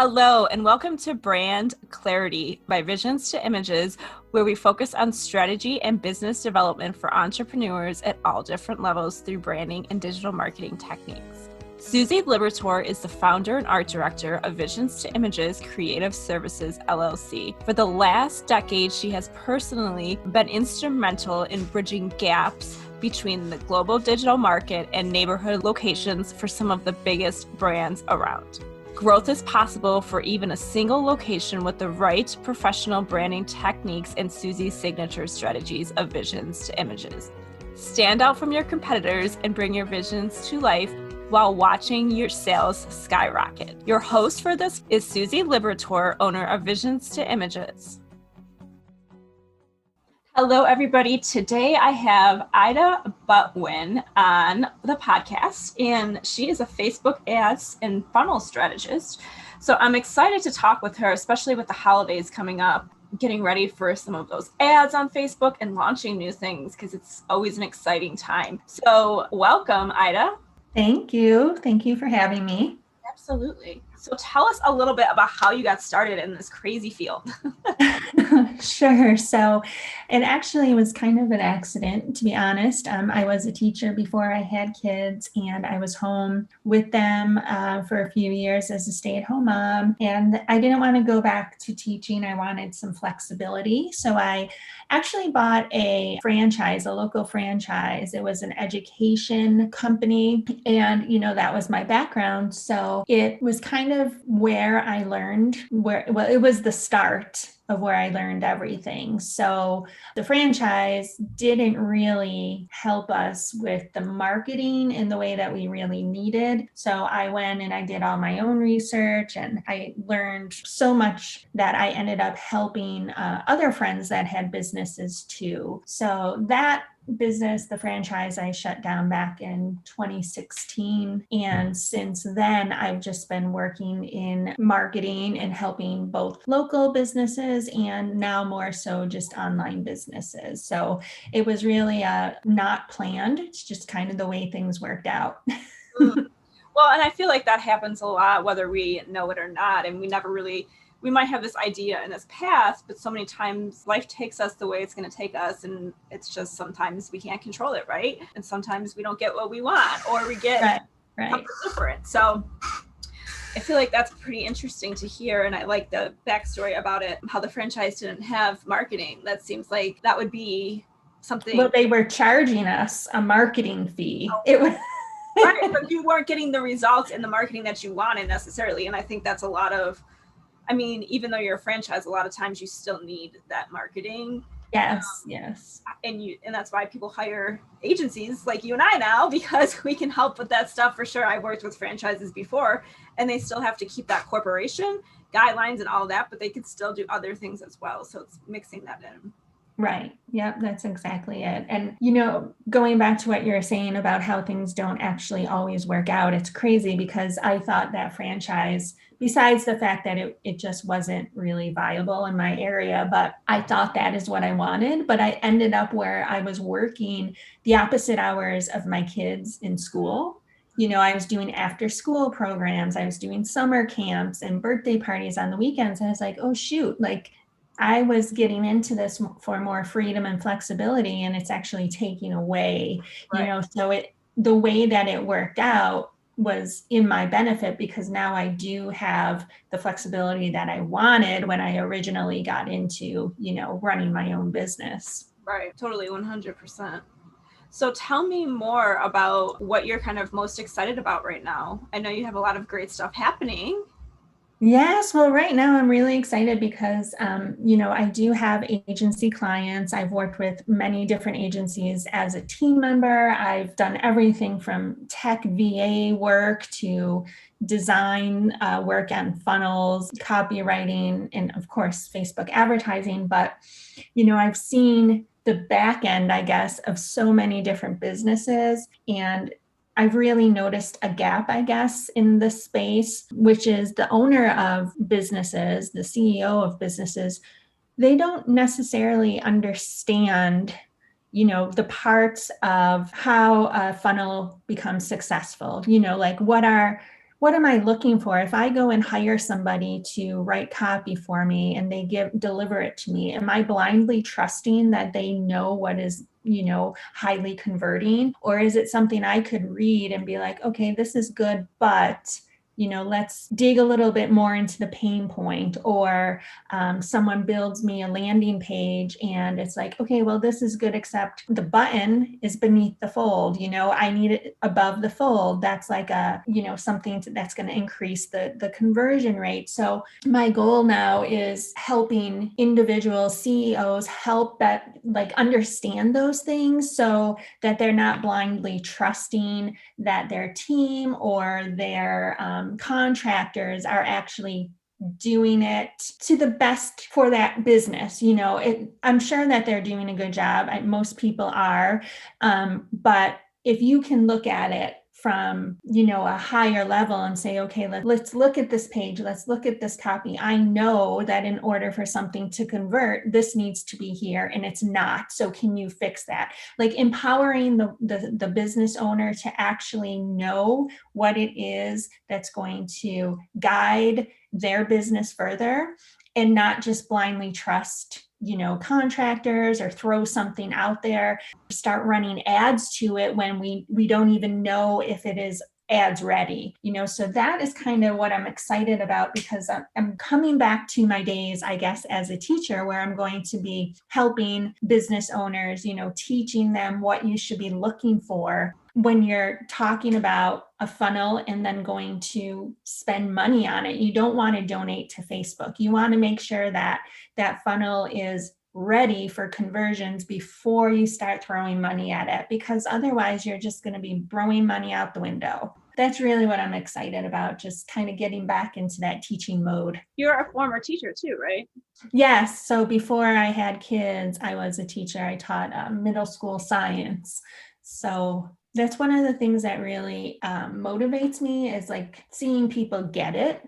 Hello, and welcome to Brand Clarity by Visions2images, where we focus on strategy and business development for entrepreneurs at all different levels through branding and digital marketing techniques. Susie Liberatore is the founder and art director of Visions2images Creative Services, LLC. For the last decade, she has personally been instrumental in bridging gaps between the global digital market and neighborhood locations for some of the biggest brands around. Growth is possible for even a single location with the right professional branding techniques and Susie's signature strategies of Visions2images. Stand out from your competitors and bring your visions to life while watching your sales skyrocket. Your host for this is Susie Liberatore, owner of Visions2images. Hello, everybody. Today I have Ida Butwin on the podcast, and she is a Facebook ads and funnel strategist. So I'm excited to talk with her, especially with the holidays coming up, getting ready for some of those ads on Facebook and launching new things because it's always an exciting time. So welcome, Ida. Thank you. Thank you for having me. Absolutely. So tell us a little bit about how you got started in this crazy field. Sure. So it actually was kind of an accident, to be honest. I was a teacher before I had kids, and I was home with them for a few years as a stay-at-home mom. And I didn't want to go back to teaching. I wanted some flexibility. So I actually bought a franchise, a local franchise. It was an education company. And, that was my background. So it was kind of where I learned it was the start of where I learned everything. So the franchise didn't really help us with the marketing in the way that we really needed. So I went and I did all my own research, and I learned so much that I ended up helping other friends that had businesses too. So that business, the franchise, I shut down back in 2016. And since then, I've just been working in marketing and helping both local businesses and now more so just online businesses. So it was really not planned. It's just kind of the way things worked out. Well, and I feel like that happens a lot, whether we know it or not. And we might have this idea and this path, but so many times life takes us the way it's going to take us. And it's just sometimes we can't control it, right? And sometimes we don't get what we want, or we get something different. So I feel like that's pretty interesting to hear. And I like the backstory about it, how the franchise didn't have marketing. That seems like that would be something. Well, they were charging us a marketing fee. Oh. It was right, but you weren't getting the results in the marketing that you wanted necessarily. And I think that's a lot of, even though you're a franchise, a lot of times you still need that marketing. Yes. And that's why people hire agencies like you and I now, because we can help with that stuff for sure. I've worked with franchises before, and they still have to keep that corporation guidelines and all that, but they can still do other things as well. So it's mixing that in. Right. Yep. That's exactly it. And, going back to what you're saying about how things don't actually always work out, it's crazy because I thought that franchise, besides the fact that it just wasn't really viable in my area, but I thought that is what I wanted. But I ended up where I was working the opposite hours of my kids in school. I was doing after school programs. I was doing summer camps and birthday parties on the weekends. And I was like, oh, shoot, I was getting into this for more freedom and flexibility, and it's actually taking away, so the way that it worked out was in my benefit because now I do have the flexibility that I wanted when I originally got into, running my own business. Right. Totally. 100%. So tell me more about what you're kind of most excited about right now. I know you have a lot of great stuff happening. Yes. Well, right now I'm really excited because, I do have agency clients. I've worked with many different agencies as a team member. I've done everything from tech VA work to design work on funnels, copywriting, and of course, Facebook advertising. But, I've seen the back end, I guess, of so many different businesses, and I've really noticed a gap, I guess, in this space, which is the owner of businesses, the CEO of businesses, they don't necessarily understand, the parts of how a funnel becomes successful, what are what am I looking for? If I go and hire somebody to write copy for me and they deliver it to me, am I blindly trusting that they know what is, highly converting? Or is it something I could read and be like, okay, this is good, but let's dig a little bit more into the pain point. Or someone builds me a landing page and it's like, okay, well, this is good, except the button is beneath the fold. I need it above the fold. That's like something that's going to increase the conversion rate. So my goal now is helping individual CEOs help that, like, understand those things so that they're not blindly trusting that their team or their contractors are actually doing it to the best for that business. I'm sure that they're doing a good job. Most people are. But if you can look at it from, a higher level and say, okay, let's look at this page. Let's look at this copy. I know that in order for something to convert, this needs to be here and it's not. So can you fix that? Like empowering the business owner to actually know what it is that's going to guide their business further, and not just blindly trust contractors or throw something out there, start running ads to it when we don't even know if it is ads ready. So that is kind of what I'm excited about, because I'm coming back to my days, I guess, as a teacher, where I'm going to be helping business owners, teaching them what you should be looking for when you're talking about a funnel and then going to spend money on it. You don't want to donate to Facebook. You want to make sure that that funnel is ready for conversions before you start throwing money at it, because otherwise you're just going to be throwing money out the window. That's really what I'm excited about, just kind of getting back into that teaching mode. You're a former teacher too, right? Yes. So before I had kids, I was a teacher. I taught middle school science. So that's one of the things that really motivates me, is like seeing people get it.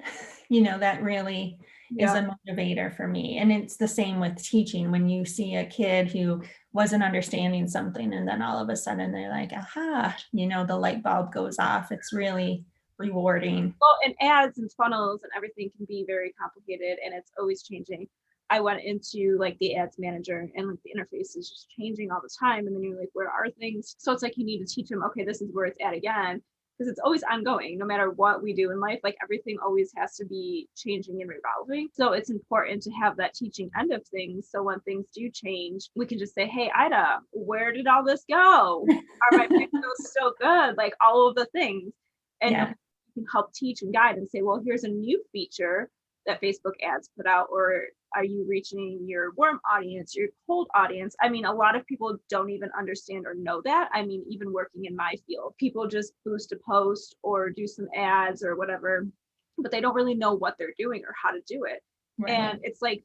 That really is a motivator for me. And it's the same with teaching. When you see a kid who wasn't understanding something and then all of a sudden they're like, aha, the light bulb goes off. It's really rewarding. Well, and ads and funnels and everything can be very complicated, and it's always changing. I went into like the ads manager, and like the interface is just changing all the time. And then you're like, where are things? So it's like you need to teach them, okay, this is where it's at again, because it's always ongoing. No matter what we do in life, like everything always has to be changing and revolving. So it's important to have that teaching end of things. So when things do change, we can just say, hey, Ida, where did all this go? Are my pixels still good? Like all of the things. And you can help teach and guide and say, well, here's a new feature that Facebook ads put out, or are you reaching your warm audience, your cold audience? I mean, a lot of people don't even understand or know that. I mean, even working in my field, people just boost a post or do some ads or whatever, but they don't really know what they're doing or how to do it. Right. And it's like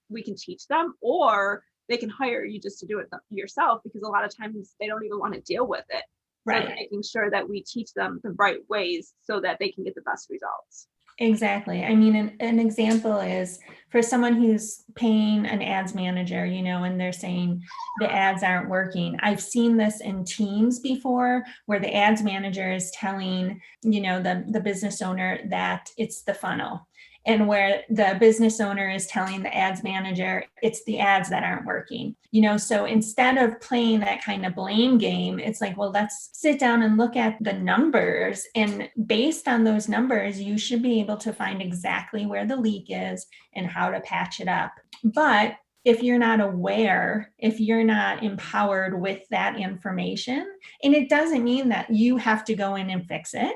we can teach them, or they can hire you just to do it yourself, because a lot of times they don't even want to deal with it. Right. So making sure that we teach them the right ways so that they can get the best results. Exactly. I mean, an example is for someone who's paying an ads manager, and they're saying the ads aren't working. I've seen this in teams before, where the ads manager is telling, the business owner that it's the funnel, and where the business owner is telling the ads manager it's the ads that aren't working. So instead of playing that kind of blame game, it's like, well, let's sit down and look at the numbers. And based on those numbers, you should be able to find exactly where the leak is and how to patch it up. But if you're not aware, if you're not empowered with that information, and it doesn't mean that you have to go in and fix it,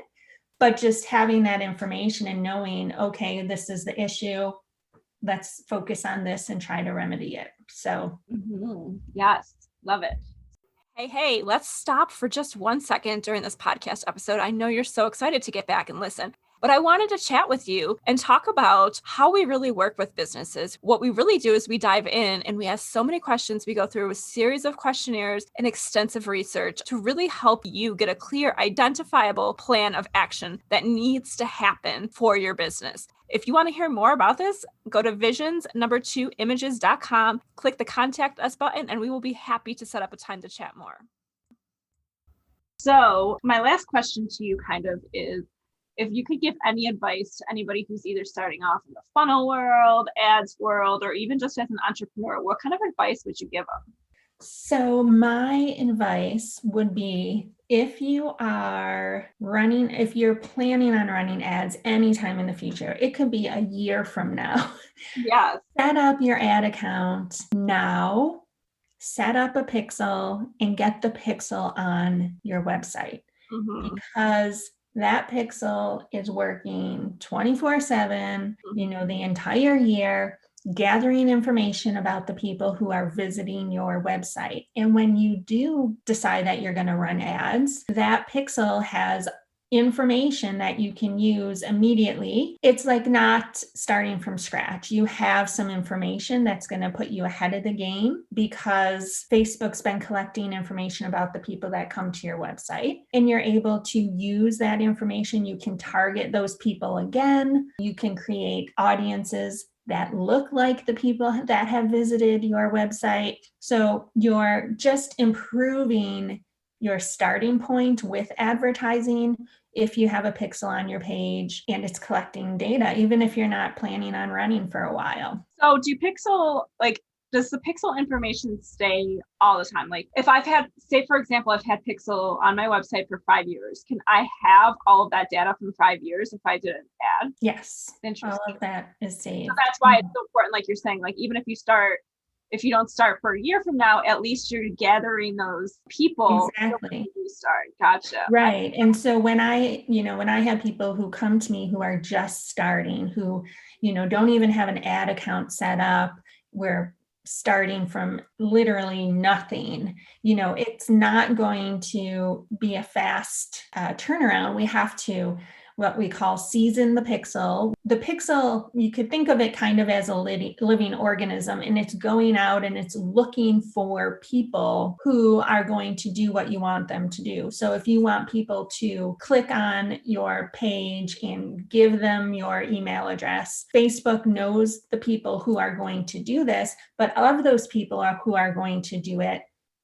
but just having that information and knowing, okay, this is the issue, let's focus on this and try to remedy it. So yes, love it. Hey, let's stop for just 1 second during this podcast episode. I know you're so excited to get back and listen, but I wanted to chat with you and talk about how we really work with businesses. What we really do is we dive in and we ask so many questions. We go through a series of questionnaires and extensive research to really help you get a clear, identifiable plan of action that needs to happen for your business. If you want to hear more about this, go to Visions2images.com, click the contact us button, and we will be happy to set up a time to chat more. So my last question to you kind of is, if you could give any advice to anybody who's either starting off in the funnel world, ads world, or even just as an entrepreneur, what kind of advice would you give them? So my advice would be, if you're planning on running ads anytime in the future, it could be a year from now. Yes. Set up your ad account now, set up a pixel, and get the pixel on your website, because that pixel is working 24/7, the entire year, gathering information about the people who are visiting your website. And when you do decide that you're going to run ads, that pixel has information that you can use immediately. It's like not starting from scratch. You have some information that's going to put you ahead of the game, because Facebook's been collecting information about the people that come to your website, and you're able to use that information. You can target those people again. You can create audiences that look like the people that have visited your website. So you're just improving your starting point with advertising if you have a pixel on your page and it's collecting data, even if you're not planning on running for a while. So does the pixel information stay all the time? Like if I've had, say for example, I've had pixel on my website for 5 years, can I have all of that data from 5 years if I did an ad? Yes. Interesting. All of that is saved. So that's why it's so important, like you're saying, like even if you don't start for a year from now, at least you're gathering those people. Exactly. You start. Gotcha. Right. And so when I have people who come to me who are just starting, who, don't even have an ad account set up, we're starting from literally nothing, it's not going to be a fast turnaround. We have to what we call season the pixel. The pixel, you could think of it kind of as a living organism, and it's going out and it's looking for people who are going to do what you want them to do. So if you want people to click on your page and give them your email address, Facebook knows the people who are going to do this, but of those people who are going to do it,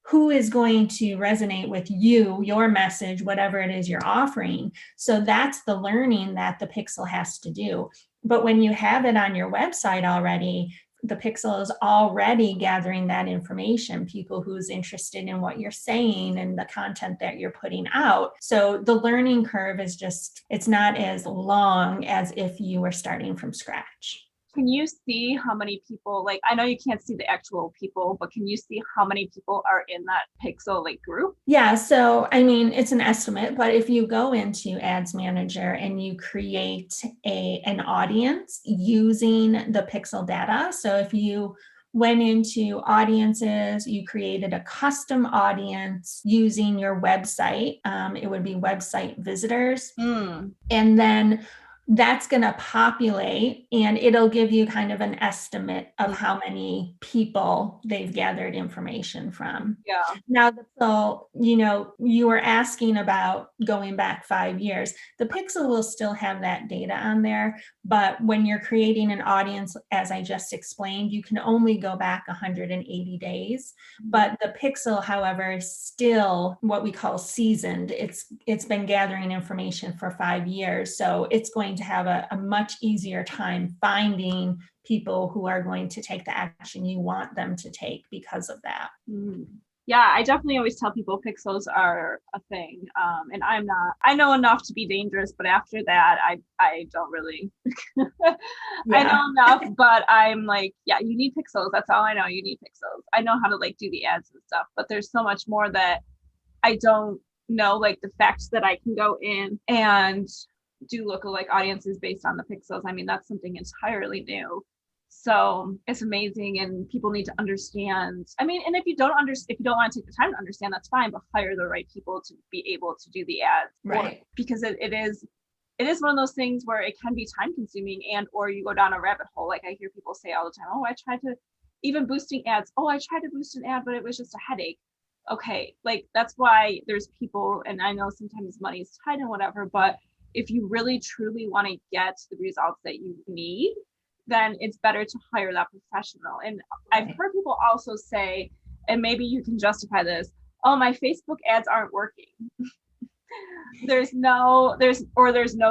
who is going to resonate with you, your message, whatever it is you're offering. So that's the learning that the pixel has to do. But when you have it on your website already, the pixel is already gathering that information, people who's interested in what you're saying and the content that you're putting out. So the learning curve is it's not as long as if you were starting from scratch. Can you see how many people, like, I know you can't see the actual people, but can you see how many people are in that pixel group? Yeah. So, it's an estimate, but if you go into Ads Manager and you create an audience using the pixel data. So if you went into audiences, you created a custom audience using your website, it would be website visitors. And then that's going to populate and it'll give you kind of an estimate of how many people they've gathered information from. Yeah. Now, so, you were asking about going back 5 years. The pixel will still have that data on there, but when you're creating an audience, as I just explained, you can only go back 180 days. But the pixel, however, is still what we call seasoned. It's been gathering information for 5 years. So it's going to have a much easier time finding people who are going to take the action you want them to take because of that. Yeah, I definitely always tell people pixels are a thing. And I know enough to be dangerous, but after that, I don't really, I know enough, but I'm like, yeah, you need pixels. That's all I know. You need pixels. I know how to do the ads and stuff, but there's so much more that I don't know, the fact that I can go in and do lookalike audiences based on the pixels. That's something entirely new. So it's amazing, and people need to understand. And if you don't want to take the time to understand, that's fine, but hire the right people to be able to do the ads. Right. Because it is one of those things where it can be time consuming, or you go down a rabbit hole. I hear people say all the time, oh, I tried to, even boosting ads. Oh, I tried to boost an ad, but it was just a headache. Okay. That's why there's people, and I know sometimes money is tight and whatever, but if you really truly want to get the results that you need, then it's better to hire that professional. And I've heard people also say, and maybe you can justify this, oh, my Facebook ads aren't working. there's no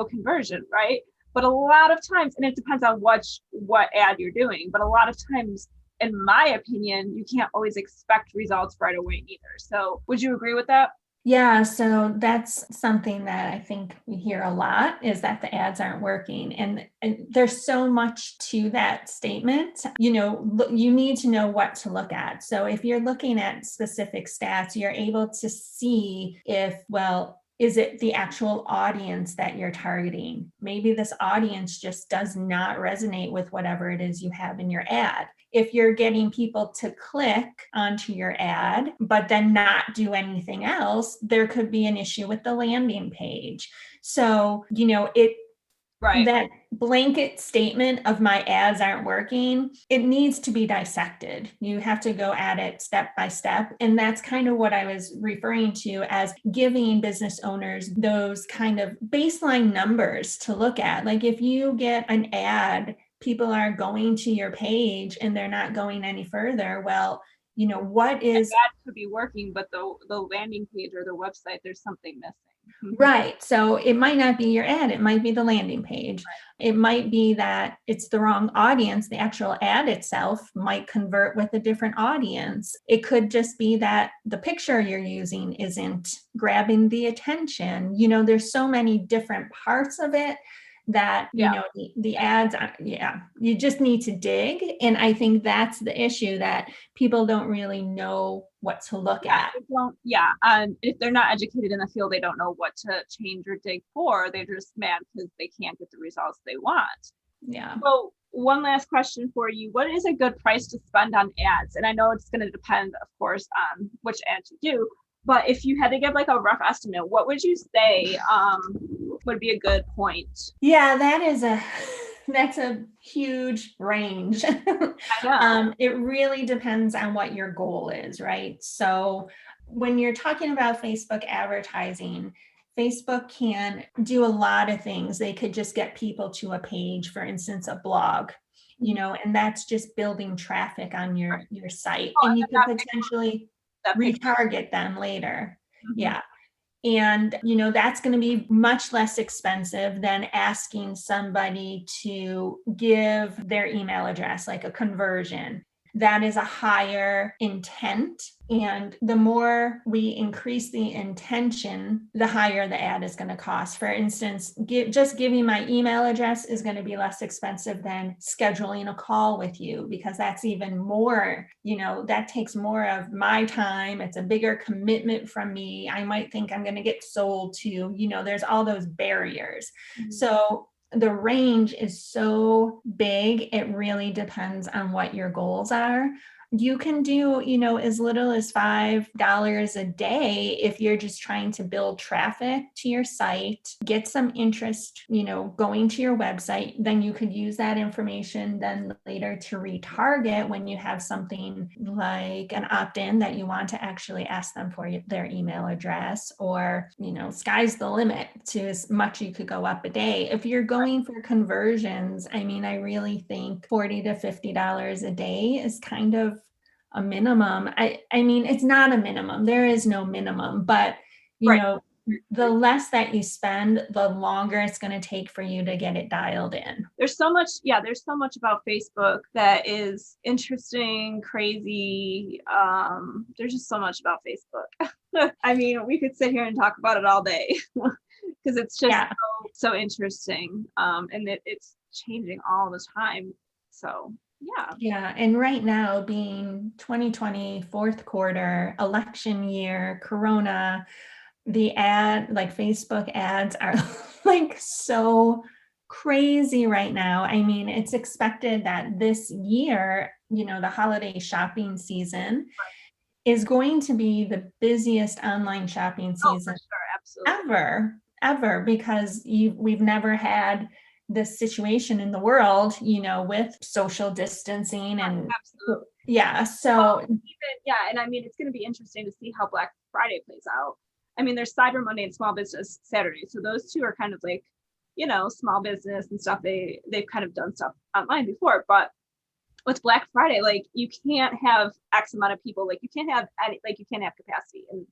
conversion, right? But a lot of times, and it depends on what ad you're doing, but a lot of times, in my opinion, you can't always expect results right away either. So would you agree with that? Yeah, so that's something that I think we hear a lot, is that the ads aren't working. And there's so much to that statement. You need to know what to look at. So if you're looking at specific stats, you're able to see if, well, is it the actual audience that you're targeting? Maybe this audience just does not resonate with whatever it is you have in your ad. If you're getting people to click onto your ad, but then not do anything else, there could be an issue with the landing page. So, Right. that blanket statement of my ads aren't working, it needs to be dissected. You have to go at it step by step. And that's kind of what I was referring to as giving business owners those kind of baseline numbers to look at. Like if you get an ad, people are going to your page and they're not going any further. Well, what is that could be working, but the landing page or the website, there's something missing. Right. So it might not be your ad, it might be the landing page. Right. It might be that it's the wrong audience. The actual ad itself might convert with a different audience. It could just be that the picture you're using isn't grabbing the attention. There's so many different parts of it that the ads you just need to dig. And I think that's the issue, that people don't really know what to look at. And if they're not educated in the field, they don't know what to change or dig for. They're just mad because they can't get the results they want. So one last question for you: what is a good price to spend on ads? And I know it's going to depend, of course, on which ads you do, but if you had to give like a rough estimate, what would you say would be a good point? Yeah, that's a huge range. It really depends on what your goal is, right? So when you're talking about Facebook advertising, Facebook can do a lot of things. They could just get people to a page, for instance, a blog, and that's just building traffic on your site. And you could potentially retarget them later. Mm-hmm. Yeah. And, that's going to be much less expensive than asking somebody to give their email address, like a conversion. That is a higher intent. And the more we increase the intention, the higher the ad is going to cost. For instance, just giving my email address is going to be less expensive than scheduling a call with you, because that's even more, that takes more of my time. It's a bigger commitment from me. I might think I'm going to get sold to, there's all those barriers. Mm-hmm. So the range is so big. It really depends on what your goals are. You can do, as little as $5 a day if you're just trying to build traffic to your site, get some interest, going to your website. Then you could use that information then later to retarget when you have something like an opt-in that you want to actually ask them for their email address, or, sky's the limit to as much you could go up a day. If you're going for conversions, I really think $40 to $50 a day is kind of a minimum. It's not a minimum. There is no minimum, but the less that you spend, the longer it's going to take for you to get it dialed in. There's so much about Facebook that is interesting, crazy. There's just so much about Facebook. We could sit here and talk about it all day because it's just so interesting. And it's changing all the time. So yeah. And right now, being 2020 fourth quarter, election year, Corona, the Facebook ads are so crazy right now. It's expected that this year, the holiday shopping season is going to be the busiest online shopping season ever, because we've never had this situation in the world, with social distancing and so and it's going to be interesting to see how Black Friday plays out. There's Cyber Monday and Small Business Saturday, so those two are kind of like, small business and stuff. They've kind of done stuff online before, but with Black Friday, you can't have X amount of people, you can't have capacity, and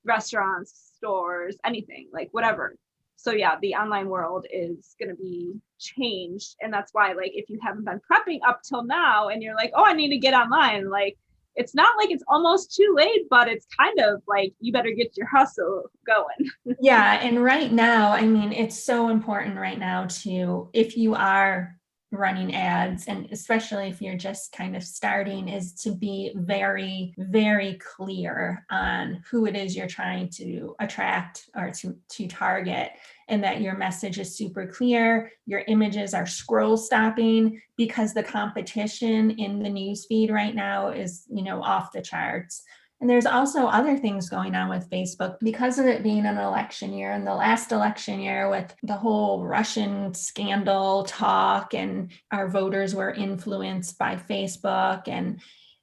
restaurants, stores, anything, like whatever. So yeah, the online world is going to be changed. And that's why, like, if you haven't been prepping up till now and you're like, oh, I need to get online, like, it's not like it's almost too late, but it's kind of like you better get your hustle going. Yeah. And right now, I mean, it's so important right now to, if you are running ads, and especially if you're just kind of starting, is to be very, very clear on who it is you're trying to attract or to target, and that your message is super clear. Your images are scroll stopping, because the competition in the newsfeed right now is, off the charts. And there's also other things going on with Facebook because of it being an election year, and the last election year with the whole Russian scandal talk, and our voters were influenced by Facebook, and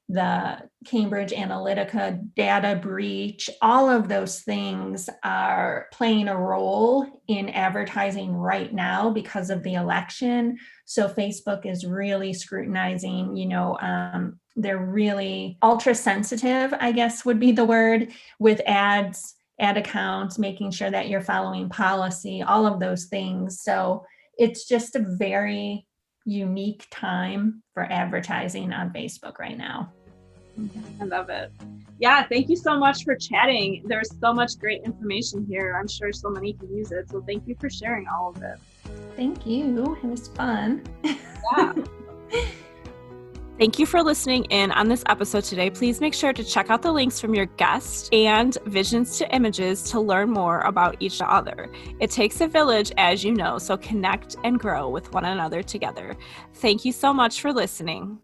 the Cambridge Analytica data breach. All of those things are playing a role in advertising right now because of the election. So Facebook is really scrutinizing, they're really ultra sensitive, I guess would be the word, with ads, ad accounts, making sure that you're following policy, all of those things. So it's just a very unique time for advertising on Facebook right now. I love it. Yeah, thank you so much for chatting. There's so much great information here. I'm sure so many can use it. So thank you for sharing all of it. Thank you. It was fun. Yeah. Thank you for listening in on this episode today. Please make sure to check out the links from your guest and Visions to Images to learn more about each other. It takes a village, as you know, so connect and grow with one another together. Thank you so much for listening.